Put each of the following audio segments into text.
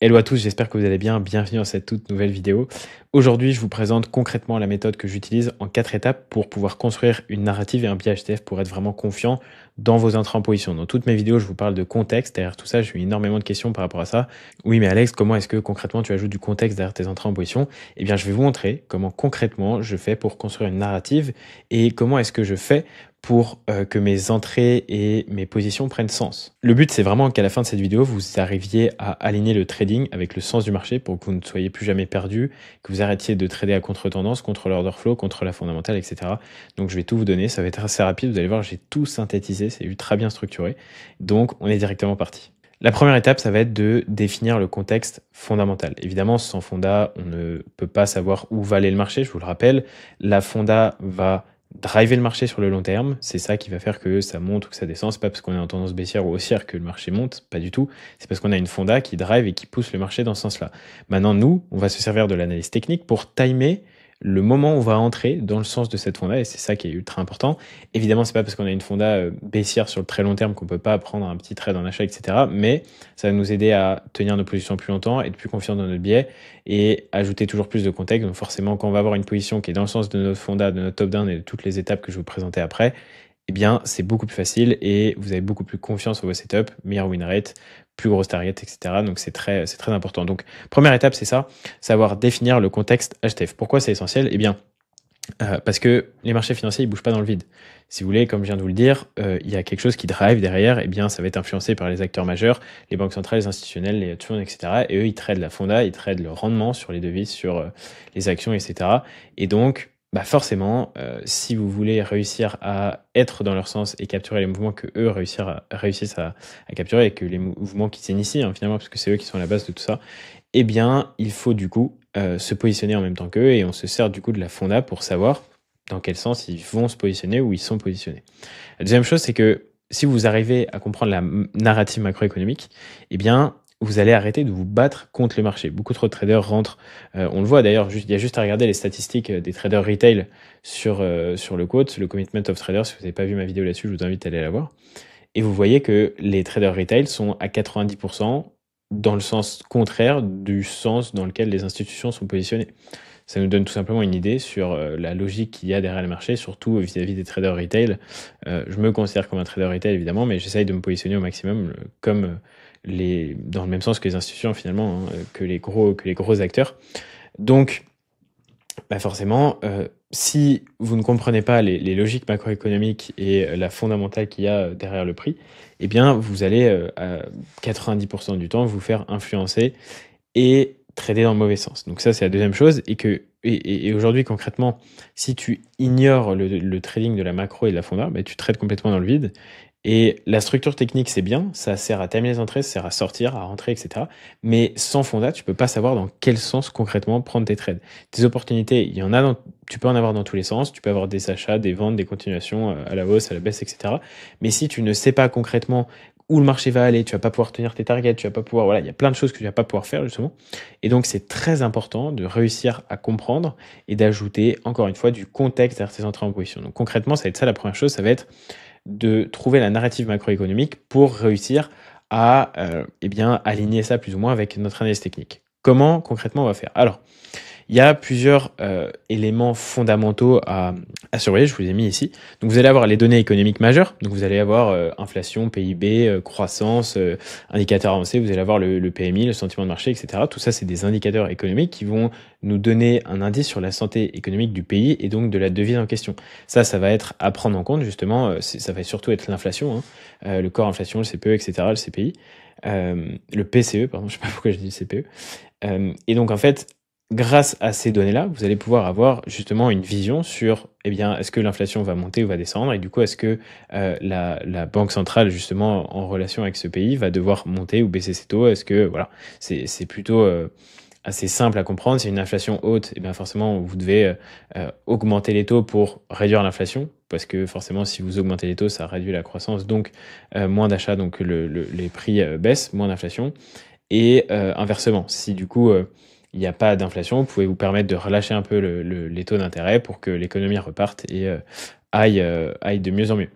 Hello à tous, j'espère que vous allez bien. Bienvenue dans cette toute nouvelle vidéo. Aujourd'hui, je vous présente concrètement la méthode que j'utilise en 4 étapes pour pouvoir construire une narrative et un biais HTF pour être vraiment confiant dans vos entrées en position. Dans toutes mes vidéos, je vous parle de contexte. Derrière tout ça, j'ai eu énormément de questions par rapport à ça. Oui, mais Alex, comment est-ce que concrètement tu ajoutes du contexte derrière tes entrées en position? Eh bien, je vais vous montrer comment concrètement je fais pour construire une narrative et comment est-ce que je fais pour que mes entrées et mes positions prennent sens. Le but, c'est vraiment qu'à la fin de cette vidéo, vous arriviez à aligner le trading avec le sens du marché pour que vous ne soyez plus jamais perdu, que vous arrêtiez de trader à contre-tendance, contre l'order flow, contre la fondamentale, etc. Donc, je vais tout vous donner. Ça va être assez rapide. Vous allez voir, j'ai tout synthétisé. C'est ultra bien structuré. Donc, on est directement parti. La première étape, ça va être de définir le contexte fondamental. Évidemment, sans fonda, on ne peut pas savoir où va aller le marché, je vous le rappelle. La fonda va driver le marché sur le long terme, c'est ça qui va faire que ça monte ou que ça descend. C'est pas parce qu'on est en tendance baissière ou haussière que le marché monte, pas du tout. C'est parce qu'on a une fonda qui drive et qui pousse le marché dans ce sens-là. Maintenant, nous, on va se servir de l'analyse technique pour timer le moment où on va entrer dans le sens de cette fonda, et c'est ça qui est ultra important. Évidemment, c'est pas parce qu'on a une fonda baissière sur le très long terme qu'on peut pas prendre un petit trade en achat, etc. Mais ça va nous aider à tenir nos positions plus longtemps, être plus confiant dans notre biais et ajouter toujours plus de contexte. Donc forcément, quand on va avoir une position qui est dans le sens de notre fonda, de notre top-down et de toutes les étapes que je vais vous présenter après, eh bien, c'est beaucoup plus facile et vous avez beaucoup plus confiance en vos setups, meilleur win rate, plus grosse target, etc. Donc, c'est très important. Donc, première étape, c'est ça, savoir définir le contexte HTF. Pourquoi c'est essentiel? Eh bien, parce que les marchés financiers, ils bougent pas dans le vide. Si vous voulez, comme je viens de vous le dire, il y a quelque chose qui drive derrière, eh bien, ça va être influencé par les acteurs majeurs, les banques centrales, les institutionnels, les hedge funds, etc. Et eux, ils tradent la fonda, ils tradent le rendement sur les devises, sur les actions, etc. Et donc, bah forcément, si vous voulez réussir à être dans leur sens et capturer les mouvements que eux réussissent à capturer et que les mouvements qui s'initient, hein, finalement, parce que c'est eux qui sont à la base de tout ça, eh bien, il faut du coup se positionner en même temps qu'eux et on se sert du coup de la fonda pour savoir dans quel sens ils vont se positionner ou ils sont positionnés. La deuxième chose, c'est que si vous arrivez à comprendre la narrative macroéconomique, eh bien, vous allez arrêter de vous battre contre le marché. Beaucoup trop de traders rentrent. On le voit d'ailleurs, il y a juste à regarder les statistiques des traders retail sur le quote, le Commitment of Traders. Si vous n'avez pas vu ma vidéo là-dessus, je vous invite à aller la voir. Et vous voyez que les traders retail sont à 90% dans le sens contraire du sens dans lequel les institutions sont positionnées. Ça nous donne tout simplement une idée sur la logique qu'il y a derrière le marché, surtout vis-à-vis des traders retail. Je me considère comme un trader retail évidemment, mais j'essaye de me positionner au maximum comme dans le même sens que les institutions finalement, hein, que les gros acteurs. Donc, bah forcément, si vous ne comprenez pas les logiques macroéconomiques et la fondamentale qu'il y a derrière le prix, eh bien, vous allez à 90% du temps vous faire influencer et trader dans le mauvais sens. Donc ça, c'est la deuxième chose. Et aujourd'hui, concrètement, si tu ignores le trading de la macro et de la fonda, bah, tu trades complètement dans le vide. Et la structure technique, c'est bien, ça sert à timer les entrées, ça sert à sortir, à rentrer, etc. Mais sans fonda, tu peux pas savoir dans quel sens concrètement prendre tes trades. Des opportunités, il y en a tu peux en avoir dans tous les sens, tu peux avoir des achats, des ventes, des continuations à la hausse, à la baisse, etc. Mais si tu ne sais pas concrètement où le marché va aller, tu vas pas pouvoir tenir tes targets, tu vas pas pouvoir, voilà, il y a plein de choses que tu vas pas pouvoir faire justement. Et donc c'est très important de réussir à comprendre et d'ajouter encore une fois du contexte derrière tes entrées en position. Donc concrètement, ça va être ça la première chose, ça va être de trouver la narrative macroéconomique pour réussir à eh bien, aligner ça plus ou moins avec notre analyse technique. Comment concrètement on va faire? Alors, il y a plusieurs éléments fondamentaux à surveiller, je vous les ai mis ici. Donc vous allez avoir les données économiques majeures, donc vous allez avoir inflation, PIB, croissance, indicateurs avancés, vous allez avoir le PMI, le sentiment de marché, etc. Tout ça, c'est des indicateurs économiques qui vont nous donner un indice sur la santé économique du pays et donc de la devise en question. Ça va être à prendre en compte justement, ça va surtout être l'inflation, hein, le corps inflation, le CPE, etc., le CPI, le PCE, pardon, je sais pas pourquoi je dis le CPE. Et donc en fait, grâce à ces données-là, vous allez pouvoir avoir justement une vision sur, eh bien, est-ce que l'inflation va monter ou va descendre? Et du coup, est-ce que la banque centrale, justement, en relation avec ce pays, va devoir monter ou baisser ses taux? Est-ce que, voilà, c'est plutôt assez simple à comprendre. C'est une inflation haute, et bien forcément, vous devez augmenter les taux pour réduire l'inflation, parce que forcément, si vous augmentez les taux, ça réduit la croissance, donc moins d'achats, donc les prix baissent, moins d'inflation. Et inversement, si du coup il n'y a pas d'inflation, vous pouvez vous permettre de relâcher un peu les taux d'intérêt pour que l'économie reparte et aille de mieux en mieux.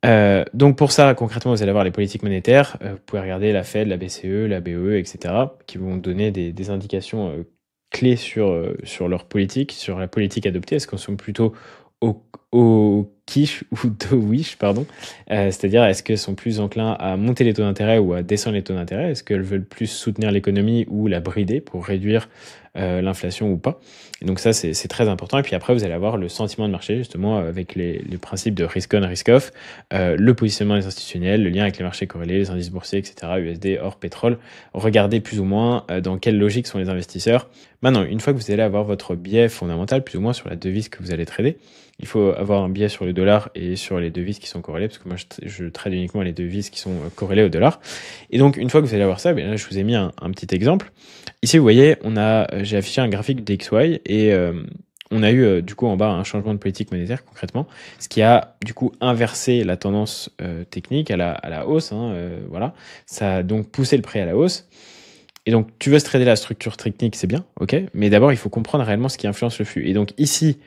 Donc pour ça, concrètement, vous allez avoir les politiques monétaires. Vous pouvez regarder la Fed, la BCE, la BOE, et cetera, qui vont donner des indications, clés sur leur politique, sur la politique adoptée. Est-ce qu'on sont plutôt au quiche ou au wish, pardon? C'est-à-dire, est-ce qu'elles sont plus enclins à monter les taux d'intérêt ou à descendre les taux d'intérêt? Est-ce qu'elles veulent plus soutenir l'économie ou la brider pour réduire, l'inflation ou pas? Et donc ça, c'est très important. Et puis après, vous allez avoir le sentiment de marché, justement, avec les principes de risk on, risk off, le positionnement des institutionnels, le lien avec les marchés corrélés, les indices boursiers, etc., USD, or, pétrole. Regardez plus ou moins dans quelle logique sont les investisseurs. Maintenant, une fois que vous allez avoir votre biais fondamental, plus ou moins sur la devise que vous allez trader, il faut avoir un biais sur le dollar et sur les devises qui sont corrélées, parce que moi, je trade uniquement les devises qui sont corrélées au dollar. Et donc, une fois que vous allez avoir ça, bien là, je vous ai mis un petit exemple. Ici, vous voyez, j'ai affiché un graphique d'XY et on a eu du coup en bas un changement de politique monétaire concrètement, ce qui a du coup inversé la tendance technique à la hausse. Voilà, ça a donc poussé le prix à la hausse. Et donc, tu veux se trader la structure technique, c'est bien, ok, mais d'abord, il faut comprendre réellement ce qui influence le flux. Et donc ici,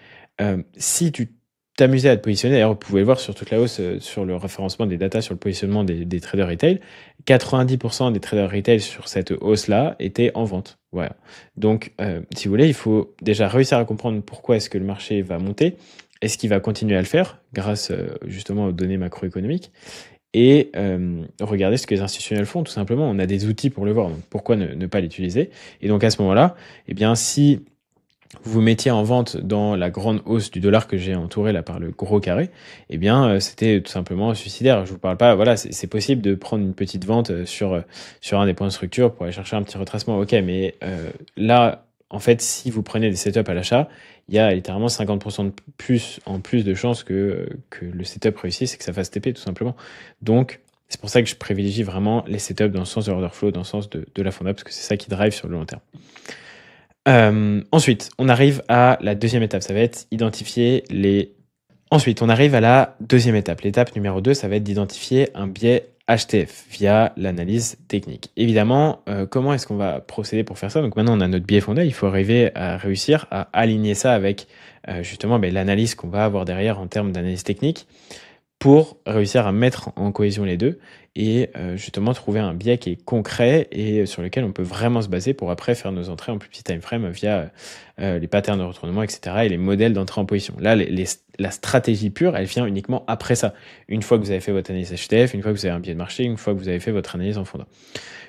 si tu t'amusais à te positionner, d'ailleurs, vous pouvez le voir sur toute la hausse, sur le référencement des datas, sur le positionnement des traders retail, 90% des traders retail sur cette hausse-là étaient en vente. Voilà. Donc, si vous voulez, il faut déjà réussir à comprendre pourquoi est-ce que le marché va monter, est-ce qu'il va continuer à le faire grâce justement aux données macroéconomiques, et regarder ce que les institutionnels font, tout simplement. On a des outils pour le voir, donc pourquoi ne pas l'utiliser? Et donc à ce moment-là, eh bien, si vous vous mettiez en vente dans la grande hausse du dollar que j'ai entouré là par le gros carré, eh bien, c'était tout simplement suicidaire. Je vous parle pas, voilà, c'est possible de prendre une petite vente sur un des points de structure pour aller chercher un petit retracement, ok, mais là, en fait, si vous prenez des setups à l'achat, il y a littéralement 50% en plus de chances que le setup réussisse et que ça fasse TP, tout simplement. Donc, c'est pour ça que je privilégie vraiment les setups dans le sens de l'order flow, dans le sens de la fonda, parce que c'est ça qui drive sur le long terme. Ensuite, on arrive à la deuxième étape, ça va être identifier les... Ensuite, on arrive à la deuxième étape. L'étape numéro 2, ça va être d'identifier un biais HTF via l'analyse technique. Évidemment, comment est-ce qu'on va procéder pour faire ça? Donc maintenant, on a notre biais fondé, il faut arriver à réussir à aligner ça avec justement l'analyse qu'on va avoir derrière en termes d'analyse technique pour réussir à mettre en cohésion les deux et justement trouver un biais qui est concret et sur lequel on peut vraiment se baser pour après faire nos entrées en plus petit time frame via les patterns de retournement, etc. et les modèles d'entrée en position. Là, la stratégie pure, elle vient uniquement après ça. Une fois que vous avez fait votre analyse HTF, une fois que vous avez un biais de marché, une fois que vous avez fait votre analyse en fondant.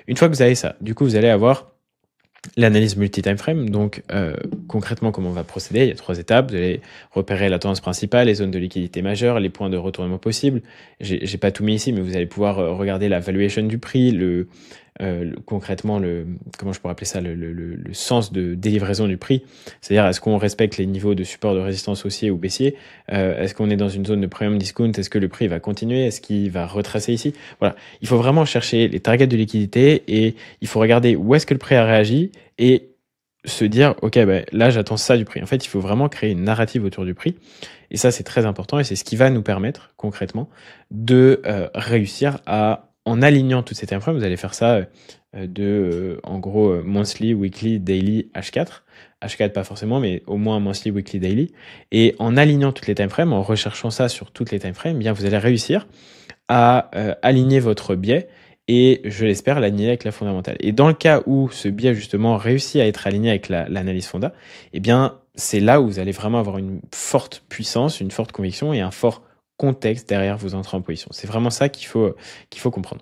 Une fois que vous avez ça, du coup, vous allez avoir l'analyse multi-time frame. Donc, concrètement, comment on va procéder? Il y a 3 étapes. Vous allez repérer la tendance principale, les zones de liquidité majeures, les points de retournement possibles. J'ai pas tout mis ici, mais vous allez pouvoir regarder la valuation du prix, concrètement, comment je pourrais appeler ça, le sens de délivraison du prix. C'est-à-dire, est-ce qu'on respecte les niveaux de support de résistance haussier ou baissier? Est-ce qu'on est dans une zone de premium discount? Est-ce que le prix va continuer? Est-ce qu'il va retracer ici? Voilà. Il faut vraiment chercher les targets de liquidité et il faut regarder où est-ce que le prix a réagi et se dire, ok, là, j'attends ça du prix. En fait, il faut vraiment créer une narrative autour du prix. Et ça, c'est très important et c'est ce qui va nous permettre, concrètement, de réussir à, en alignant toutes ces time frames, vous allez faire ça en gros, monthly, weekly, daily, H4. H4 pas forcément, mais au moins monthly, weekly, daily. Et en alignant toutes les time frames, en recherchant ça sur toutes les time frames, bien, vous allez réussir à aligner votre biais et, je l'espère, l'aligner avec la fondamentale. Et dans le cas où ce biais, justement, réussit à être aligné avec l'analyse fonda, eh bien, c'est là où vous allez vraiment avoir une forte puissance, une forte conviction et un fort contexte derrière vos entrées en position. C'est vraiment ça qu'il faut comprendre.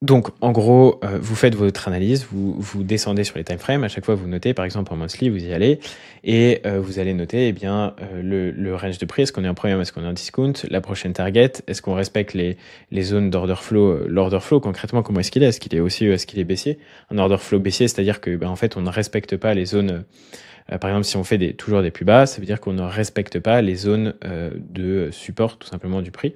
Donc, en gros, vous faites votre analyse, vous descendez sur les time frames, à chaque fois vous notez, par exemple en monthly, vous y allez, et vous allez noter le range de prix, est-ce qu'on est en premium, est-ce qu'on est en discount, la prochaine target, est-ce qu'on respecte les zones d'order flow, l'order flow concrètement, comment est-ce qu'il est? Est-ce qu'il est haussier ou est-ce qu'il est baissier? Un order flow baissier, c'est-à-dire que en fait on ne respecte pas les zones, par exemple si on fait toujours des plus bas, ça veut dire qu'on ne respecte pas les zones de support tout simplement du prix,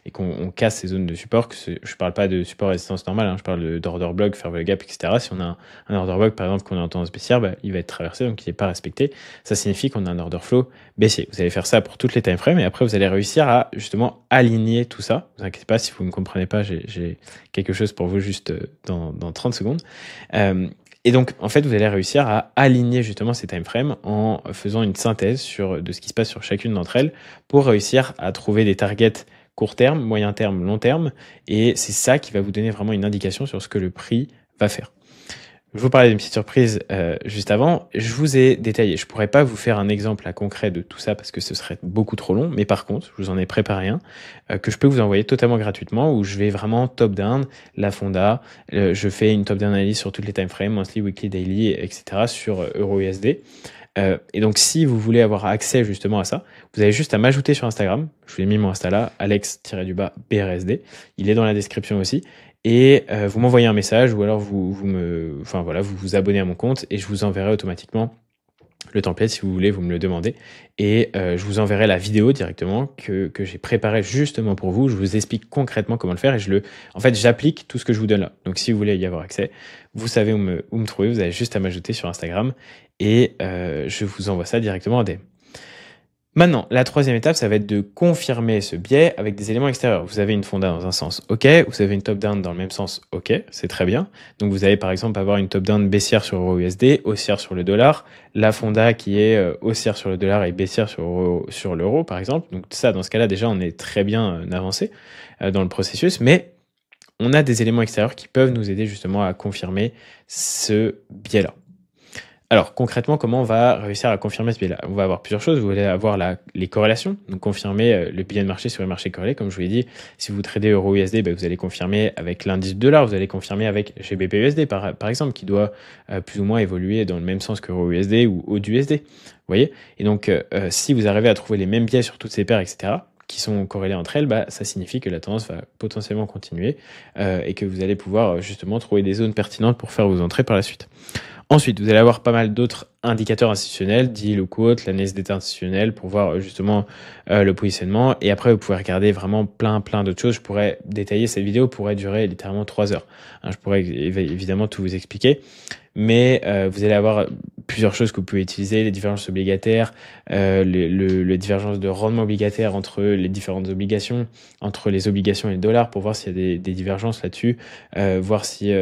et qu'on casse ces zones de support. Je parle pas de support résistance normale, je parle d'order block, fair value gap, etc. Si on a un order block, par exemple, qu'on est en tendance baissière, il va être traversé, donc il n'est pas respecté. Ça signifie qu'on a un order flow baissier. Vous allez faire ça pour toutes les time frames, et après, vous allez réussir à justement aligner tout ça. Ne vous inquiétez pas, si vous ne comprenez pas, j'ai quelque chose pour vous juste dans 30 secondes. Et donc, en fait, vous allez réussir à aligner justement ces time frames en faisant une synthèse de ce qui se passe sur chacune d'entre elles pour réussir à trouver des targets court terme, moyen terme, long terme, et c'est ça qui va vous donner vraiment une indication sur ce que le prix va faire. Je vous parlais d'une petite surprise juste avant. Je vous ai détaillé. Je ne pourrais pas vous faire un exemple concret de tout ça parce que ce serait beaucoup trop long. Mais par contre, je vous en ai préparé un que je peux vous envoyer totalement gratuitement où je vais vraiment top-down la fonda. Je fais une top-down analyse sur toutes les time frames, monthly, weekly, daily, etc. sur EURUSD. Et donc, si vous voulez avoir accès justement à ça, vous avez juste à m'ajouter sur Instagram. Je vous ai mis mon Insta là, Alex-BRSD. Il est dans la description aussi. Et vous m'envoyez un message ou alors vous vous abonnez à mon compte et je vous enverrai automatiquement le template si vous voulez, vous me le demandez. Et je vous enverrai la vidéo directement que j'ai préparée justement pour vous. Je vous explique concrètement comment le faire et en fait, j'applique tout ce que je vous donne là. Donc si vous voulez y avoir accès, vous savez où me trouver. Vous avez juste à m'ajouter sur Instagram et je vous envoie ça directement en DM. Maintenant, la troisième étape, ça va être de confirmer ce biais avec des éléments extérieurs. Vous avez une fonda dans un sens, ok. Vous avez une top-down dans le même sens, ok. C'est très bien. Donc, vous allez par exemple avoir une top-down baissière sur EURUSD, haussière sur le dollar. La fonda qui est haussière sur le dollar et baissière sur l'euro, par exemple. Donc, ça, dans ce cas-là, déjà, on est très bien avancé dans le processus. Mais on a des éléments extérieurs qui peuvent nous aider justement à confirmer ce biais-là. Alors, concrètement, comment on va réussir à confirmer ce biais-là? On va avoir plusieurs choses. Vous allez avoir les corrélations, donc confirmer le biais de marché sur les marchés corrélés. Comme je vous l'ai dit, si vous tradez euro-USD, vous allez confirmer avec l'indice dollar, vous allez confirmer avec GBP-USD, par exemple, qui doit plus ou moins évoluer dans le même sens que euro-USD ou AUD-USD. Vous voyez? Et donc, si vous arrivez à trouver les mêmes biais sur toutes ces paires, etc., qui sont corrélées entre elles, ça signifie que la tendance va potentiellement continuer et que vous allez pouvoir justement trouver des zones pertinentes pour faire vos entrées par la suite. Ensuite, vous allez avoir pas mal d'autres indicateurs institutionnels, deal ou quote, l'analyse d'état institutionnel pour voir justement le positionnement. Et après, vous pouvez regarder vraiment plein d'autres choses. Je pourrais détailler cette vidéo, pourrait durer littéralement 3 heures. Je pourrais évidemment tout vous expliquer. Mais vous allez avoir plusieurs choses que vous pouvez utiliser, les divergences obligataires, les divergences de rendement obligataire entre les différentes obligations, entre les obligations et le dollar pour voir s'il y a des divergences là-dessus, voir si,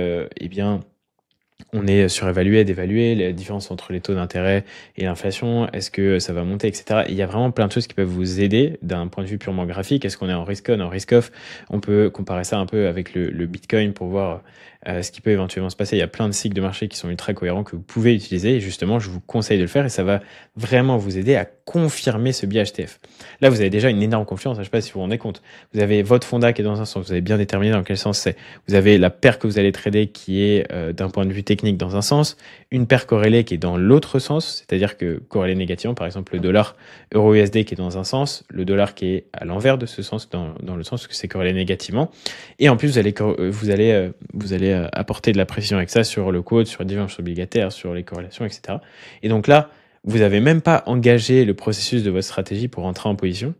on est surévalué, dévalué, la différence entre les taux d'intérêt et l'inflation, est-ce que ça va monter, etc. Et il y a vraiment plein de choses qui peuvent vous aider d'un point de vue purement graphique. Est-ce qu'on est en risk-on, en risk-off? On peut comparer ça un peu avec le Bitcoin pour voir ce qui peut éventuellement se passer. Il y a plein de cycles de marché qui sont ultra cohérents que vous pouvez utiliser et justement, je vous conseille de le faire et ça va vraiment vous aider à confirmer ce biais HTF. Là, vous avez déjà une énorme confiance, je ne sais pas si vous vous rendez compte. Vous avez votre fonda qui est dans un sens, vous avez bien déterminé dans quel sens c'est. Vous avez la paire que vous allez trader qui est d'un point de vue technique dans un sens, une paire corrélée qui est dans l'autre sens, c'est-à-dire que corrélée négativement, par exemple le dollar euro-USD qui est dans un sens, le dollar qui est à l'envers de ce sens, dans le sens que c'est corrélé négativement. Et en plus, vous allez apporter de la précision avec ça sur le quote, sur les divergences obligataires, sur les corrélations, etc. Et donc là, vous n'avez même pas engagé le processus de votre stratégie pour entrer en position,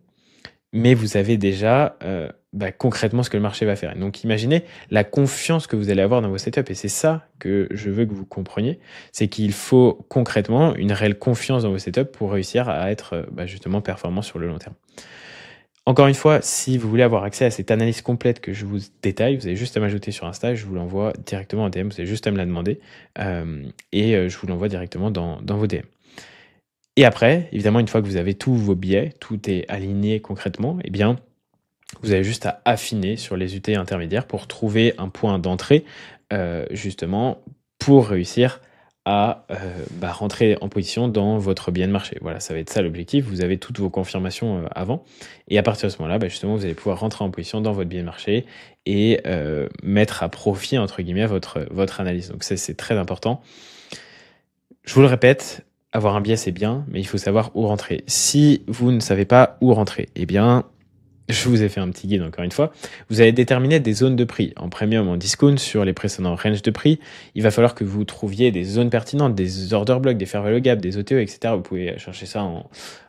mais vous avez déjà concrètement ce que le marché va faire. Et donc imaginez la confiance que vous allez avoir dans vos setups, et c'est ça que je veux que vous compreniez, c'est qu'il faut concrètement une réelle confiance dans vos setups pour réussir à être justement performant sur le long terme. Encore une fois, si vous voulez avoir accès à cette analyse complète que je vous détaille, vous avez juste à m'ajouter sur Insta, je vous l'envoie directement en DM, vous avez juste à me la demander, et je vous l'envoie directement dans vos DM. Et après, évidemment, une fois que vous avez tous vos biais, tout est aligné concrètement, eh bien, vous avez juste à affiner sur les UT intermédiaires pour trouver un point d'entrée, justement, pour réussir à rentrer en position dans votre bien de marché. Voilà, ça va être ça l'objectif. Vous avez toutes vos confirmations avant. Et à partir de ce moment-là, justement, vous allez pouvoir rentrer en position dans votre bien de marché et mettre à profit, entre guillemets, votre analyse. Donc ça, c'est très important. Je vous le répète, avoir un biais, c'est bien, mais il faut savoir où rentrer. Si vous ne savez pas où rentrer, eh bien, je vous ai fait un petit guide encore une fois. Vous allez déterminer des zones de prix en premium, en discount sur les précédents ranges de prix. Il va falloir que vous trouviez des zones pertinentes, des order blocks, des fair value gap, des OTE, etc. Vous pouvez chercher ça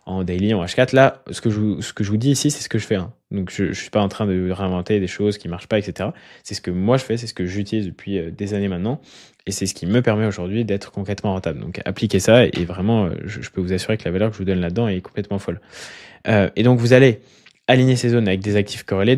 en daily, en H4. Là, ce que je vous dis ici, c'est ce que je fais. Donc, je suis pas en train de réinventer des choses qui marchent pas, etc. C'est ce que moi je fais, c'est ce que j'utilise depuis des années maintenant. Et c'est ce qui me permet aujourd'hui d'être concrètement rentable. Donc, appliquez ça et vraiment, je peux vous assurer que la valeur que je vous donne là-dedans est complètement folle. Et donc, vous allez Aligner ces zones avec des actifs corrélés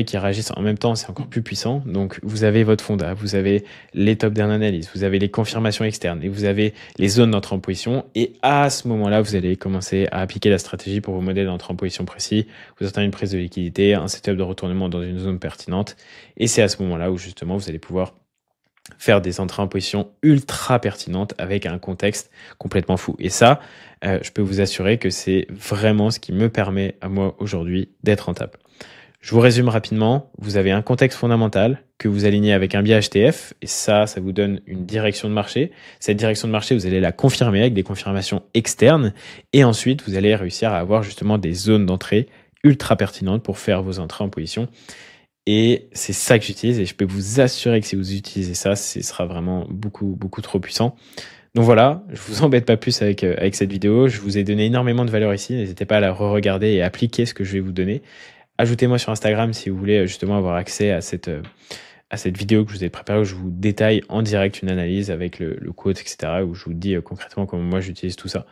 qui réagissent en même temps, c'est encore plus puissant. Donc, vous avez votre fonda, vous avez les top down analyses, vous avez les confirmations externes et vous avez les zones d'entrée en position. Et à ce moment-là, vous allez commencer à appliquer la stratégie pour vos modèles d'entrée en position précis. Vous attendez une prise de liquidité, un setup de retournement dans une zone pertinente. Et c'est à ce moment-là où justement, vous allez pouvoir faire des entrées en position ultra pertinentes avec un contexte complètement fou. Et ça, je peux vous assurer que c'est vraiment ce qui me permet à moi aujourd'hui d'être rentable. Je vous résume rapidement. Vous avez un contexte fondamental que vous alignez avec un biais HTF et ça vous donne une direction de marché. Cette direction de marché, vous allez la confirmer avec des confirmations externes et ensuite, vous allez réussir à avoir justement des zones d'entrée ultra pertinentes pour faire vos entrées en position. Et c'est ça que j'utilise et je peux vous assurer que si vous utilisez ça, ce sera vraiment beaucoup, beaucoup trop puissant. Donc voilà, je vous embête pas plus avec cette vidéo. Je vous ai donné énormément de valeur ici. N'hésitez pas à la re-regarder et appliquer ce que je vais vous donner. Ajoutez-moi sur Instagram si vous voulez justement avoir accès à cette vidéo que je vous ai préparée où je vous détaille en direct une analyse avec le quote, etc. où je vous dis concrètement comment moi j'utilise tout ça.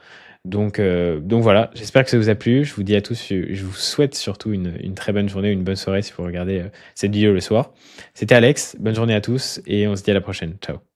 Donc voilà, j'espère que ça vous a plu. Je vous dis à tous, je vous souhaite surtout une très bonne journée, une bonne soirée si vous regardez cette vidéo le soir. C'était Alex, bonne journée à tous et on se dit à la prochaine. Ciao.